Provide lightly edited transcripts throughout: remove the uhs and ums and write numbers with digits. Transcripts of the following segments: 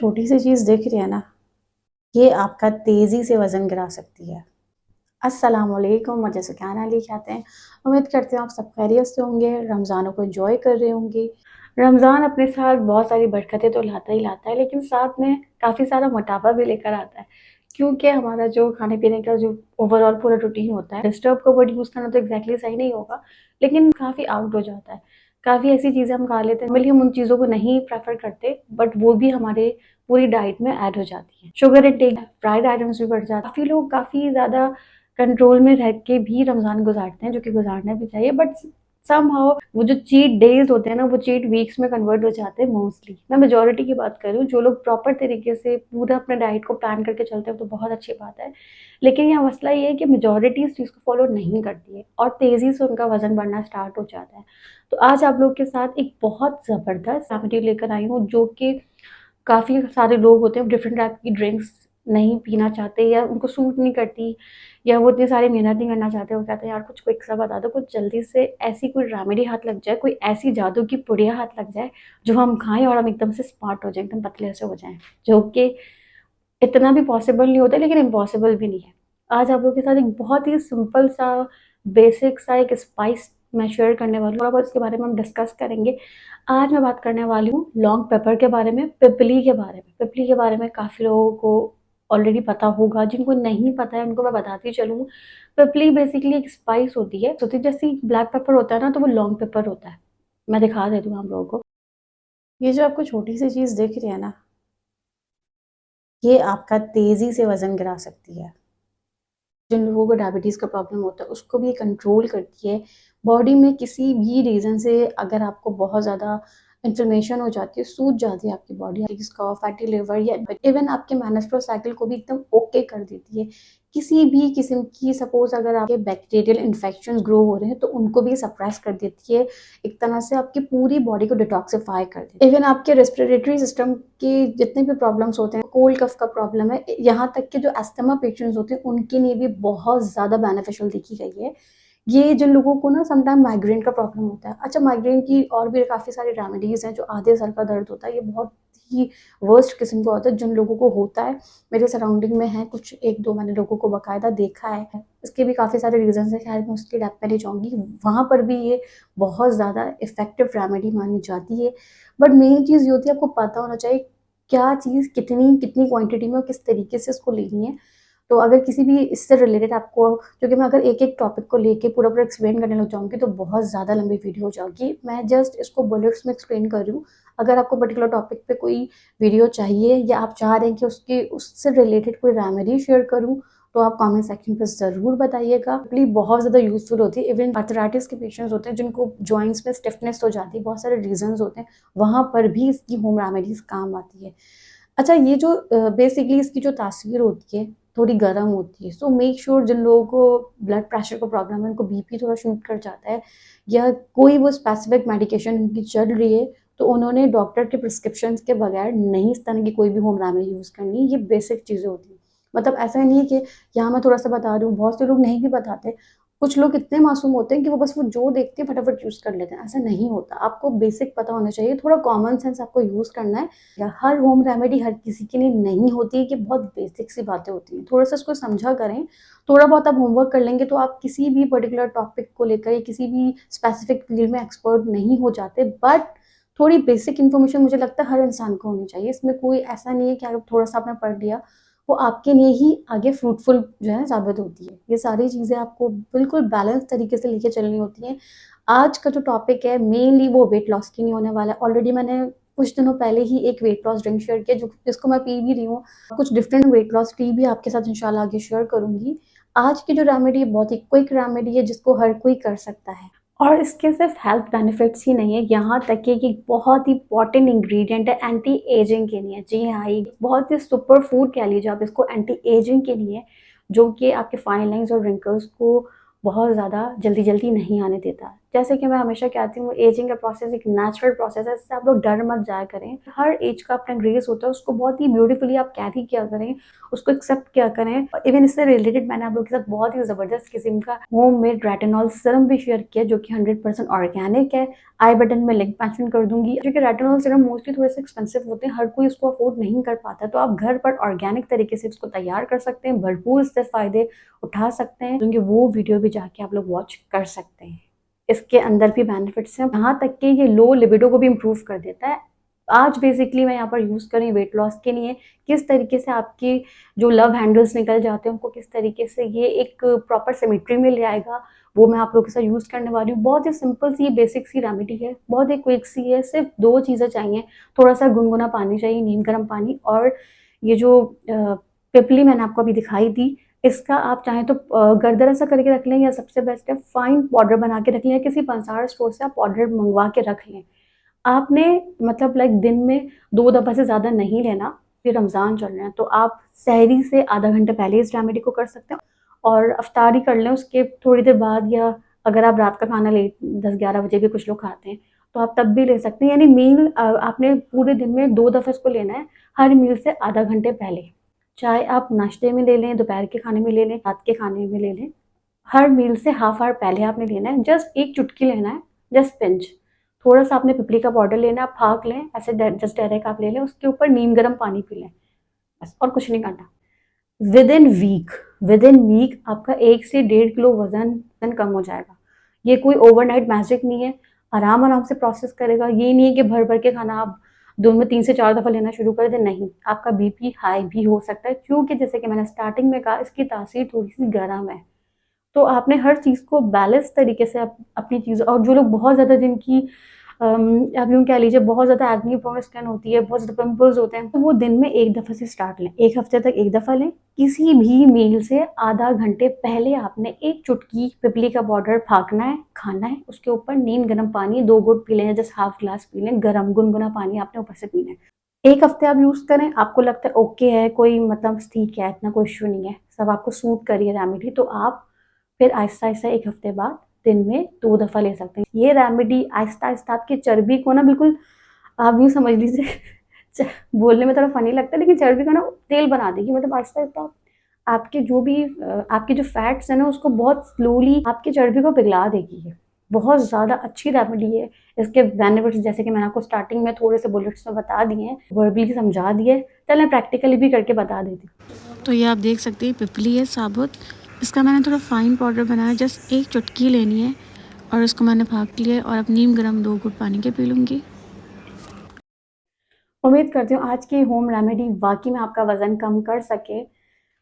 छोटी सी चीज़ दिख रही है ना, ये आपका तेज़ी से वज़न गिरा सकती है। अस्सलाम वालेकुम, मुझे सुकैन अली कहते हैं। उम्मीद करती हूँ आप सब खैरियत से होंगे, रमज़ानों को एंजॉय कर रहे होंगे। रमज़ान अपने साथ बहुत सारी बरकतें तो लाता ही लाता है, लेकिन साथ में काफ़ी सारा मोटापा भी लेकर आता है, क्योंकि हमारा जो खाने पीने का जो ओवरऑल पूरा रूटीन होता है, डिस्टर्ब का वर्ड यूज़ करना तो एग्जैक्टली सही नहीं होगा, लेकिन काफ़ी आउट हो जाता है। काफ़ी ऐसी चीज़ें हम खा लेते हैं, नॉर्मली हम उन चीज़ों को नहीं प्रेफर करते, बट वो भी हमारे पूरी डाइट में ऐड हो जाती है। शुगर इंटेक, फ्राइड आइटम्स भी बढ़ जाते हैं। काफ़ी लोग काफ़ी ज़्यादा कंट्रोल में रह के भी रमज़ान गुजारते हैं, जो कि गुजारना भी चाहिए, बट समहाउ वो जो चीट डेज होते हैं ना, वो चीट वीक्स में कन्वर्ट हो जाते हैं मोस्टली। मैं मेजॉरिटी की बात कर रही हूँ, जो लोग प्रॉपर तरीके से पूरा अपने डाइट को प्लान करके चलते हैं तो बहुत अच्छी बात है, लेकिन यहाँ मसला ये है कि मेजॉरिटी इस चीज़ को फॉलो नहीं करती है और तेज़ी से उनका वजन बढ़ना स्टार्ट हो जाता है। तो आज आप लोग के साथ एक बहुत ज़बरदस्त रेमेडी लेकर आई हूँ, जो कि काफ़ी सारे लोग होते हैं डिफरेंट टाइप की ड्रिंक्स नहीं पीना चाहते या उनको सूट नहीं करती, या वो इतनी सारी मेहनत नहीं करना चाहते। वो कहते हैं यार कुछ क्विक सा बता दो, कुछ जल्दी से ऐसी कोई रेमेडी हाथ लग जाए, कोई ऐसी जादू की पुड़िया हाथ लग जाए जो हम खाएं और हम एकदम से स्मार्ट हो जाएं, एकदम पतले से हो जाएं, जो कि इतना भी पॉसिबल नहीं होता लेकिन इम्पॉसिबल भी नहीं है। आज आप लोग के साथ एक बहुत ही सिंपल सा बेसिक सा एक स्पाइस मैं शेयर करने वाली हूँ, थोड़ा बहुत इसके बारे में हम डिस्कस करेंगे। आज मैं बात करने वाली हूँ लॉन्ग पेपर के बारे में, पिपली के बारे में। पिपली के बारे में काफ़ी लोगों को ऑलरेडी पता होगा, जिनको नहीं पता है उनको मैं बताती चलूँ। पिपली बेसिकली एक स्पाइस होती है, जैसे ब्लैक पेपर होता है ना, तो वो लॉन्ग पेपर होता है। मैं दिखा देती हूँ आप लोगों को। ये जो आपको छोटी सी चीज़ दिख रही है ना, ये आपका तेज़ी से वज़न गिरा सकती है। जिन लोगों को डायबिटीज़ का प्रॉब्लम होता है उसको भी ये कंट्रोल करती है। बॉडी में किसी भी रीज़न से अगर आपको बहुत ज़्यादा इन्फ्लेमेशन हो जाती है, सूज जाती है आपकी बॉडी, इसका फैटी लिवर या इवन आपके मेंस्ट्रुअल साइकिल को भी एकदम ओके कर देती है। किसी भी किस्म की सपोज़ अगर आपके बैक्टीरियल इन्फेक्शंस ग्रो हो रहे हैं तो उनको भी सप्रेस कर देती है। एक तरह से आपकी पूरी बॉडी को डिटॉक्सिफाई कर देती है। इवन आपके रेस्पिरेटरी सिस्टम के जितने भी प्रॉब्लम्स होते हैं, कोल्ड कफ का प्रॉब्लम है, यहाँ तक कि जो अस्थमा पेशेंट्स होते हैं उनके लिए भी बहुत ज़्यादा बेनिफिशियल देखी गई है। ये जिन लोगों को ना समटाइम माइग्रेन का प्रॉब्लम होता है, अच्छा माइग्रेन की और भी काफ़ी सारी रेमेडीज़ हैं। जो आधे सर का दर्द होता है, ये बहुत ही वर्स्ट किस्म का होता है जिन लोगों को होता है। मेरे सराउंडिंग में है कुछ 1-2 मैंने लोगों को बाकायदा देखा है। इसके भी काफ़ी सारे रीज़न्स हैं, खैर मैं उसकी डेप्थ में नहीं जाऊँगी। वहाँ पर भी ये बहुत ज़्यादा इफ़ेक्टिव रेमेडी मानी जाती है। बट मेन चीज़ ये होती है, आपको पता होना चाहिए क्या चीज़ कितनी कितनी क्वांटिटी में और किस तरीके से इसको लेनी है। तो अगर किसी भी इससे रिलेटेड आपको, क्योंकि मैं अगर एक-एक टॉपिक को लेके पूरा-पूरा एक्सप्लेन करने लग जाऊँगी तो बहुत ज़्यादा लंबी वीडियो हो जाएगी। मैं जस्ट इसको बुलेट्स में एक्सप्लेन कर रही हूँ। अगर आपको पर्टिकुलर टॉपिक पे कोई वीडियो चाहिए या आप चाह रहे हैं कि उसके उससे रिलेटेड कोई रेमेडी शेयर करूँ, तो आप कमेंट सेक्शन पे ज़रूर बताइएगा। प्लीज़ बहुत ज़्यादा यूज़फुल होती है। इवन आर्थराइटिस के पेशेंट्स होते हैं जिनको जॉइंट्स में स्टिफनेस हो जाती है, बहुत सारे रीज़न्स होते हैं, वहाँ पर भी इसकी होम रेमेडीज़ काम आती है। अच्छा, ये जो बेसिकली इसकी जो तासीर होती है, थोड़ी गर्म होती है। सो मेक श्योर जिन लोगों को ब्लड प्रेशर का प्रॉब्लम है, उनको बीपी थोड़ा शूट कर जाता है, या कोई वो स्पेसिफिक मेडिकेशन उनकी चल रही है, तो उन्होंने डॉक्टर के प्रिस्क्रिप्शन के बगैर नहीं इस तरह की कोई भी होम रेमेडी यूज़ करनी। ये बेसिक चीज़ें होती हैं। मतलब ऐसा नहीं है कि यहाँ मैं थोड़ा-सा बता रही हूँ, बहुत से लोग नहीं भी बताते। कुछ लोग इतने मासूम होते हैं कि वो बस वो जो देखते हैं फटाफट यूज़ कर लेते हैं। ऐसा नहीं होता। आपको बेसिक पता होना चाहिए, थोड़ा कॉमन सेंस आपको यूज़ करना है। या हर होम रेमेडी हर किसी के लिए नहीं होती है, कि बहुत बेसिक सी बातें होती हैं। थोड़ा-सा इसको समझा करें, थोड़ा बहुत आप होमवर्क कर लेंगे तो आप किसी भी पर्टिकुलर टॉपिक को लेकर या किसी भी स्पेसिफिक फील्ड में एक्सपर्ट नहीं हो जाते, बट थोड़ी बेसिक इन्फॉर्मेशन मुझे लगता है हर इंसान को होनी चाहिए। इसमें कोई ऐसा नहीं है कि अगर थोड़ा-सा आपने पढ़ लिया, वो आपके लिए ही आगे फ्रूटफुल जो है साबित होती है। ये सारी चीज़ें आपको बिल्कुल बैलेंस तरीके से लेके चलनी होती हैं। आज का जो टॉपिक है मेनली वो वेट लॉस के लिए होने वाला है। ऑलरेडी मैंने कुछ दिनों पहले ही एक वेट लॉस ड्रिंक शेयर किया, जो जिसको मैं पी भी रही हूँ। कुछ डिफरेंट वेट लॉस टी भी आपके साथ इंशाल्लाह आगे शेयर करूँगी। आज की जो रेमेडी है बहुत ही क्विक रेमेडी है, जिसको हर कोई कर सकता है। और इसके सिर्फ हेल्थ बेनिफिट्स ही नहीं है, यहाँ तक कि एक बहुत ही इंपॉर्टेंट इंग्रेडिएंट है एंटी एजिंग के लिए। जी हाँ, ये बहुत ही सुपर फूड कह लीजिए आप इसको एंटी एजिंग के लिए, जो कि आपके फाइन लाइंस और रिंकल्स को बहुत ज़्यादा जल्दी-जल्दी नहीं आने देता है। जैसे कि मैं हमेशा कहती हूँ, एजिंग का प्रोसेस एक नेचुरल प्रोसेस है, इससे आप लोग डर मत जाया करें। हर एज का अपना ग्रेस होता है, उसको बहुत ही ब्यूटीफुली आप कैरी किया करें, उसको एक्सेप्ट किया करें। और इवन इससे रिलेटेड मैंने आप लोगों के साथ बहुत ही ज़बरदस्त किस्म का होममेड रेटिनॉल सीरम भी शेयर किया, जो कि 100% ऑर्गेनिक है। आई बटन में लिंक मेंशन कर दूंगी। क्योंकि रेटिनॉल सीरम मोस्टली थोड़े से एक्सपेंसिव होते हैं, हर कोई इसको अफोर्ड नहीं कर पाता, तो आप घर पर ऑर्गेनिक तरीके से इसको तैयार कर सकते हैं, भरपूर इससे फायदे उठा सकते हैं। क्योंकि वो वीडियो भी जाके आप लोग वॉच कर सकते हैं। इसके अंदर भी बेनिफिट्स हैं, यहाँ तक कि ये लो लिबिडो को भी इम्प्रूव कर देता है। आज बेसिकली मैं यहाँ पर यूज़ कर रही हूँ वेट लॉस के लिए, किस तरीके से आपकी जो लव हैंडल्स निकल जाते हैं उनको किस तरीके से ये एक प्रॉपर सिमेट्री में ले आएगा, वो मैं आप लोगों के साथ यूज़ करने वाली हूँ। बहुत ही सिंपल सी बेसिक सी रेमेडी है, बहुत ही क्विक सी है। सिर्फ 2 चीज़ें चाहिए, थोड़ा सा गुनगुना पानी चाहिए, नीम गर्म पानी, और ये जो पिपली मैंने आपको अभी दिखाई दी, इसका आप चाहें तो गरदरा सा करके रख लें, या सबसे बेस्ट है फाइन पाउडर बना के रख लें, या किसी पंसार स्टोर से आप पाउडर मंगवा के रख लें। आपने मतलब लाइक दिन में 2 दफ़ा से ज़्यादा नहीं लेना। फिर रमज़ान चल रहे हैं, तो आप सहरी से आधा घंटे पहले इस रेमेडी को कर सकते हैं, और अफ्तारी कर लें उसके थोड़ी देर बाद, या अगर आप रात का खाना लेट 10-11 बजे भी कुछ लोग खाते हैं, तो आप तब भी ले सकते हैं। यानी मील आपने पूरे दिन में 2 दफ़ा इसको लेना है, हर मील से आधा घंटे पहले। चाहे आप नाश्ते में ले लें, दोपहर के खाने में ले लें, रात के खाने में ले लें, हर मील से हाफ आवर पहले आपने लेना है। जस्ट एक चुटकी लेना है, जस्ट पिंच। थोड़ा सा आपने पिपली का पाउडर लेना है, आप फाक लें, ऐसे जस्ट डायरेक्ट आप ले लें, उसके ऊपर नीम गर्म पानी पी लें, बस, और कुछ नहीं करना। विद इन वीक आपका 1 से 1.5 किलो वजन कम हो जाएगा। ये कोई ओवरनाइट मैजिक नहीं है, आराम आराम से प्रोसेस करेगा। ये नहीं है कि भर भर के खाना आप दिन में 3 से 4 दफ़ा लेना शुरू कर दें, नहीं, आपका बीपी हाई भी हो सकता है, क्योंकि जैसे कि मैंने स्टार्टिंग में कहा, इसकी तासीर थोड़ी सी गर्म है। तो आपने हर चीज़ को बैलेंस तरीके से अपनी चीज़, और जो लोग बहुत ज़्यादा जिनकी आप यूँ कह लीजिए बहुत ज़्यादा एक्ने प्रोन स्किन होती है, बहुत ज़्यादा पिंपल्स होते हैं, तो वो दिन में 1 दफ़ा से स्टार्ट लें, 1 हफ्ते तक 1 दफ़ा लें। किसी भी मील से आधा घंटे पहले आपने 1 चुटकी पिपली का पाउडर फाँकना है, खाना है, उसके ऊपर नीम गर्म पानी 2 घूँट पी लें, जस्ट हाफ ग्लास पी लें, गरम गुनगुना पानी आपने ऊपर से पीना है। 1 हफ्ते आप यूज़ करें, आपको लगता है ओके है, कोई मतलब ठीक है, इतना कोई इश्यू नहीं है, सब आपको सूट कर रही है रेमेडी, तो आप फिर आहिस्ता-आहिस्ता 1 हफ्ते बाद दिन में 2 दफ़ा ले सकते हैं। ये रेमेडी आहिस्ता-आहिस्ता आपकी चर्बी को ना बिल्कुल, आप यूँ समझ लीजिए च बोलने में थोड़ा फ़नी लगता है, लेकिन चर्बी का ना तेल बना देगी। मतलब आहिस्ता-आहिस्ता आपके जो भी आपके जो फैट्स हैं ना, उसको बहुत स्लोली आपकी चर्बी को पिघला देगी ये। बहुत ज़्यादा अच्छी रेमेडी है। इसके बेनिफिट्स जैसे कि मैंने आपको स्टार्टिंग में थोड़े से बुलेट्स में बता दिए हैं, वर्बली समझा दिए। चलें प्रैक्टिकली भी करके बता देती हूँ। तो ये आप देख सकते हैं पिपली है साबुत, इसका मैंने थोड़ा फाइन पाउडर बनाया, जस्ट 1 चुटकी लेनी है और इसको मैंने फाँक लिया है, और अब नीम गर्म 2 घूँट पानी के पी लूँगी। उम्मीद करती हूँ आज की होम रेमेडी वाक़ई में आपका वज़न कम कर सके।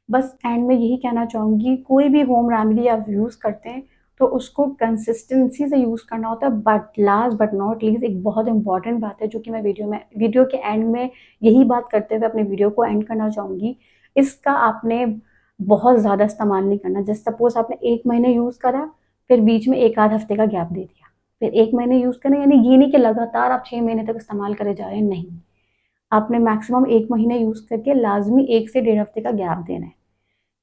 बस एंड में यही कहना चाहूँगी, कोई भी होम रेमेडी आप यूज़ करते हैं तो उसको कंसिस्टेंसी से यूज़ करना होता है। But last but not least एक बहुत इंपॉर्टेंट बात है, जो कि मैं वीडियो के एंड में यही बात करते हुए अपने वीडियो को एंड करना चाहूँगी। इसका आपने बहुत ज़्यादा इस्तेमाल नहीं करना। जैसे सपोज़ आपने 1 महीने यूज़ करा, फिर बीच में 1 आध हफ्ते का गैप दे दिया, फिर 1 महीने यूज़ करें, यानी ये नहीं कि लगातार आप 6 महीने तक इस्तेमाल करे जा रहे हैं, नहीं। आपने मैक्सिमम 1 महीने यूज़ करके लाज़मी 1 से 1.5 हफ्ते का गैप देना है।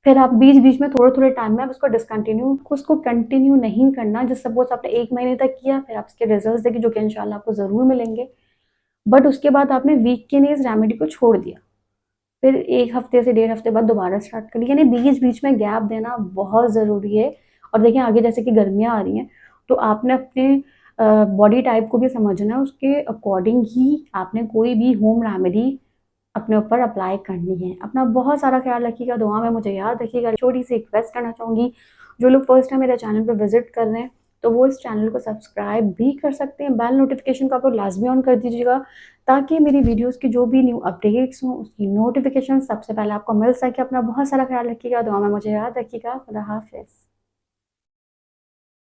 फिर आप बीच-बीच में थोड़े-थोड़े टाइम में आप उसको कंटिन्यू नहीं करना। जैसे सपोज़ आपने 1 महीने तक किया, फिर आप इसके रिजल्ट्स देखें, जो कि इंशाल्लाह आपको ज़रूर मिलेंगे। बट उसके बाद आपने वीक के लिए इस रेमेडी को छोड़ दिया। फिर 1 हफ्ते से 1.5 हफ्ते बाद दोबारा स्टार्ट करिए, यानी बीच-बीच में गैप देना बहुत ज़रूरी है। और देखिए आगे जैसे कि गर्मियाँ आ रही हैं, तो आपने अपने बॉडी टाइप को भी समझना है, उसके अकॉर्डिंग ही आपने कोई भी होम रेमेडी अपने ऊपर अप्लाई करनी है। अपना बहुत सारा ख्याल रखिएगा, दुआ में मुझे याद रखिएगा। छोटी सी रिक्वेस्ट करना चाहूँगी, जो लोग फर्स्ट टाइम मेरे चैनल पे विज़िट कर रहे हैं, तो वो इस चैनल को सब्सक्राइब भी कर सकते हैं। बेल नोटिफ़िकेशन को आप लोग लाज़मी ऑन कर दीजिएगा, ताकि मेरी वीडियोज़ की जो भी न्यू अपडेट्स हों, उसकी नोटिफ़िकेशन सबसे पहले आपको मिल सके। अपना बहुत सारा ख्याल रखिएगा, दुआ में मुझे याद रखिएगा। खुदा हाफ़िज़।